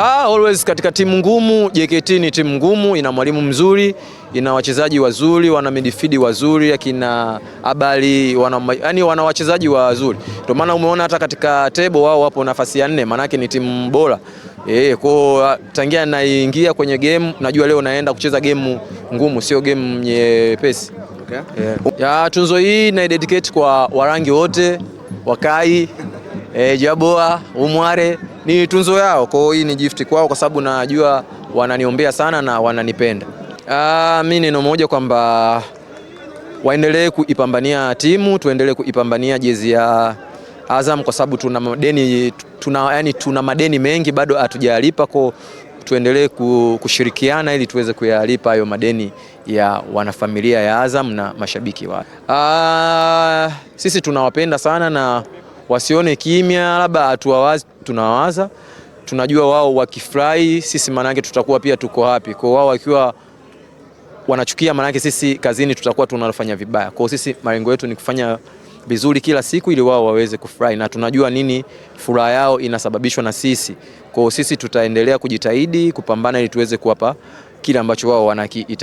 Always katika timu ngumu, JKT ni timu ngumu, ina mwalimu mzuri, ina wachezaji wazuri, wana midfield wazuri, akina Abali, wana wachezaji wazuri. Ndio maana umeona hata katika table wao wapo nafasi ya 4, maana yake ni timu bora. Kwa tangia naingia kwenye game, najua leo naenda kucheza game ngumu, sio game nyepesi. Okay. Tunzo hii na dedicate kwa Warangi wote, Wakai, Jaboa, Umware, ni tunzo yao. Kwa hiyo hii ni gift kwao kwa sababu najua wananiombea sana na wananipenda. Mimi neno moja kwamba waendelee kuipambania timu, tuendelee kuipambania jezi ya Azam kwa sababu tuna madeni mengi bado hatujalipa, kwa tuendelee kushirikiana ili tuweze kuyalipa hayo madeni ya wanafamilia ya Azam na mashabiki wao. Sisi tunawapenda sana na wasione kimya, labda hatuwawazi, tunawaza. Tunajua wao wakifurahi sisi manake tutakuwa pia tuko happy. Kwa wao wakiwa wanachukia manake sisi kazini tutakuwa tunafanya vibaya. Kwa sisi malengo yetu ni kufanya vizuri kila siku ili wao waweze kufurahi, na tunajua nini furaha yao inasababishwa na sisi. Kwa sisi tutaendelea kujitahidi kupambana ili tuweze kuwapa kile ambacho wao wanakihitaji.